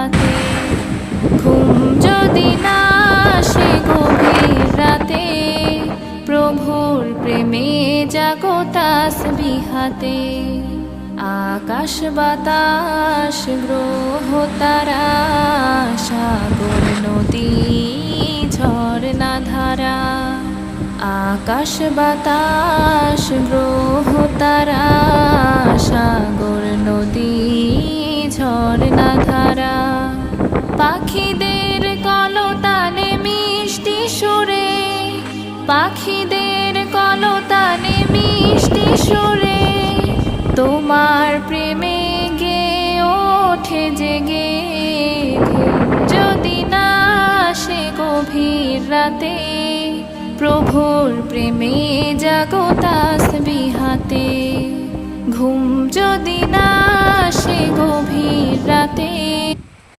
বিহাতে। ঘুম যদি না আসে গভীর রাতে, প্রভুর প্রেমে জাগো তাসবিহাতে। আকাশ বাতাস গ্রহ তারা, সাগর নদী ঝরনা ধারা। আকাশ বাতাস গ্রহ তারা, সাগর নদী ঝরনা ধারা। পাখিদের কলতানে মিষ্টি সুরে, পাখিদের কলতানে মিষ্টি সুরে, তোমার প্রেমে গে ওঠে জেগে। যদি না আসে গভীর রাতে, প্রভুর প্রেমে জাগো তাসবিহাতে। ঘুম যদি না আসে গভীর রাতে,